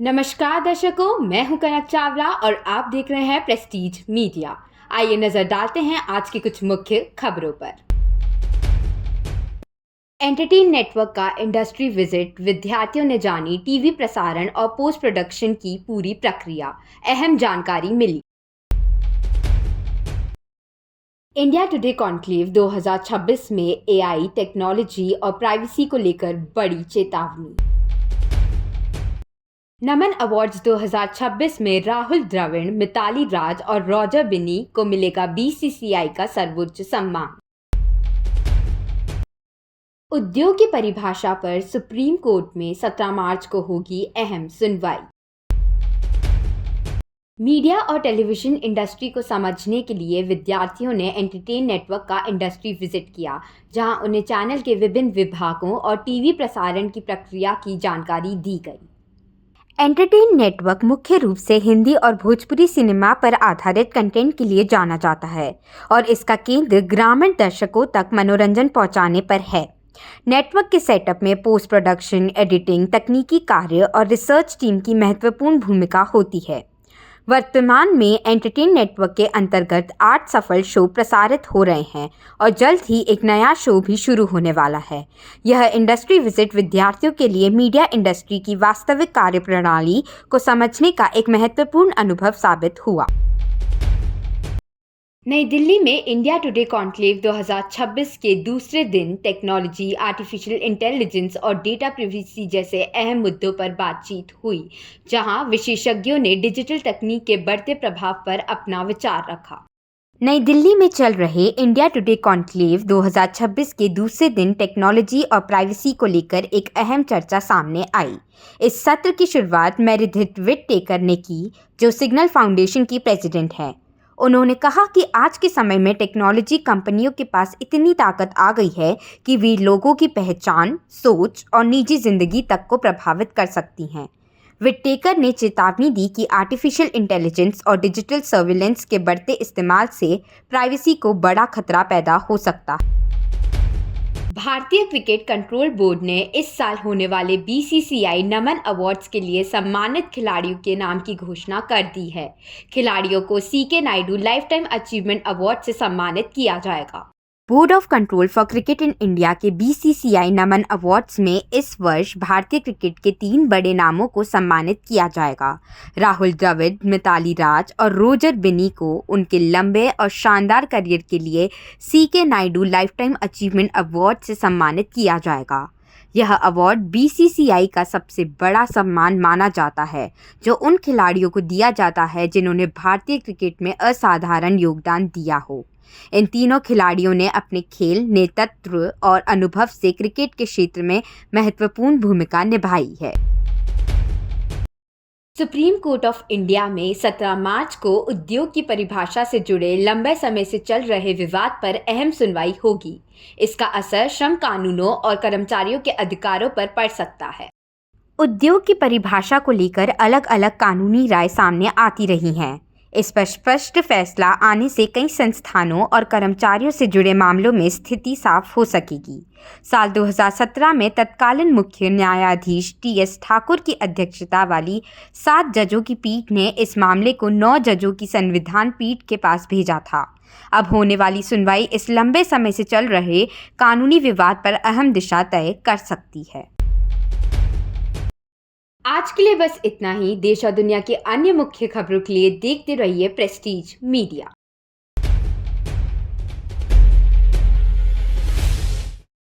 नमस्कार दर्शकों, मैं हूं कनक चावला और आप देख रहे हैं प्रेस्टीज मीडिया। आइए नजर डालते हैं आज की कुछ मुख्य खबरों पर। एंटरटेन नेटवर्क का इंडस्ट्री विजिट, विद्यार्थियों ने जानी टीवी प्रसारण और पोस्ट प्रोडक्शन की पूरी प्रक्रिया, अहम जानकारी मिली। इंडिया टुडे कॉन्क्लेव 2026 में एआई, टेक्नोलॉजी और प्राइवेसी को लेकर बड़ी चेतावनी। नमन अवार्ड्स 2026 में राहुल द्रविड़, मिताली राज और रॉजर बिनी को मिलेगा बीसीसीआई का सर्वोच्च सम्मान। उद्योग की परिभाषा पर सुप्रीम कोर्ट में 17 मार्च को होगी अहम सुनवाई। मीडिया और टेलीविजन इंडस्ट्री को समझने के लिए विद्यार्थियों ने एंटरटेन नेटवर्क का इंडस्ट्री विजिट किया, जहां उन्हें चैनल के विभिन्न विभागों और टीवी प्रसारण की प्रक्रिया की जानकारी दी गई। एंटरटेन नेटवर्क मुख्य रूप से हिंदी और भोजपुरी सिनेमा पर आधारित कंटेंट के लिए जाना जाता है और इसका केंद्र ग्रामीण दर्शकों तक मनोरंजन पहुंचाने पर है। नेटवर्क के सेटअप में पोस्ट प्रोडक्शन, एडिटिंग, तकनीकी कार्य और रिसर्च टीम की महत्वपूर्ण भूमिका होती है। वर्तमान में एंटरटेन नेटवर्क के अंतर्गत 8 सफल शो प्रसारित हो रहे हैं और जल्द ही एक नया शो भी शुरू होने वाला है। यह इंडस्ट्री विजिट विद्यार्थियों के लिए मीडिया इंडस्ट्री की वास्तविक कार्यप्रणाली को समझने का एक महत्वपूर्ण अनुभव साबित हुआ। नई दिल्ली में इंडिया टुडे कॉन्क्लेव 2026 के दूसरे दिन टेक्नोलॉजी, आर्टिफिशियल इंटेलिजेंस और डेटा प्रिवेसी जैसे अहम मुद्दों पर बातचीत हुई, जहां विशेषज्ञों ने डिजिटल तकनीक के बढ़ते प्रभाव पर अपना विचार रखा। नई दिल्ली में चल रहे इंडिया टुडे कॉन्क्लेव 2026 के दूसरे दिन टेक्नोलॉजी और प्राइवेसी को लेकर एक अहम चर्चा सामने आई। इस सत्र की शुरुआत मेरिडिथ विटटेकर ने की, जो सिग्नल फाउंडेशन की प्रेसिडेंट हैं। उन्होंने कहा कि आज के समय में टेक्नोलॉजी कंपनियों के पास इतनी ताकत आ गई है कि वे लोगों की पहचान, सोच और निजी जिंदगी तक को प्रभावित कर सकती हैं। विटटेकर ने चेतावनी दी कि आर्टिफिशियल इंटेलिजेंस और डिजिटल सर्विलेंस के बढ़ते इस्तेमाल से प्राइवेसी को बड़ा खतरा पैदा हो सकता है। भारतीय क्रिकेट कंट्रोल बोर्ड ने इस साल होने वाले बीसीसीआई नमन अवार्ड्स के लिए सम्मानित खिलाड़ियों के नाम की घोषणा कर दी है। खिलाड़ियों को CK Naidu lifetime achievement award से सम्मानित किया जाएगा। Board of control for cricket in India के बीसीसीआई नमन अवार्ड्स में इस वर्ष भारतीय क्रिकेट के 3 बड़े नामों को सम्मानित किया जाएगा। राहुल द्रविड़, मिताली राज और रॉजर बिनी को उनके लंबे और शानदार करियर के लिए CK Naidu lifetime achievement award से सम्मानित किया जाएगा। यह अवार्ड बीसीसीआई का सबसे बड़ा सम्मान माना जाता है, जो उन खिलाड़ियों को दिया जाता है जिन्होंने भारतीय क्रिकेट में असाधारण योगदान दिया हो। इन तीनों खिलाड़ियों ने अपने खेल, नेतृत्व और अनुभव से क्रिकेट के क्षेत्र में महत्वपूर्ण भूमिका निभाई है। सुप्रीम कोर्ट ऑफ इंडिया में 17 मार्च को उद्योग की परिभाषा से जुड़े लंबे समय से चल रहे विवाद पर अहम सुनवाई होगी। इसका असर श्रम कानूनों और कर्मचारियों के अधिकारों पर पड़ सकता है। उद्योग की परिभाषा को लेकर अलग अलग कानूनी राय सामने आती रही हैं। इस पर स्पष्ट फैसला आने से कई संस्थानों और कर्मचारियों से जुड़े मामलों में स्थिति साफ हो सकेगी। साल 2017 में तत्कालीन मुख्य न्यायाधीश टीएस ठाकुर की अध्यक्षता वाली 7 जजों की पीठ ने इस मामले को 9 जजों की संविधान पीठ के पास भेजा था। अब होने वाली सुनवाई इस लंबे समय से चल रहे कानूनी विवाद पर अहम दिशा तय कर सकती है। आज के लिए बस इतना ही। देश और दुनिया की अन्य मुख्य खबरों के लिए देखते रहिए प्रेस्टीज मीडिया।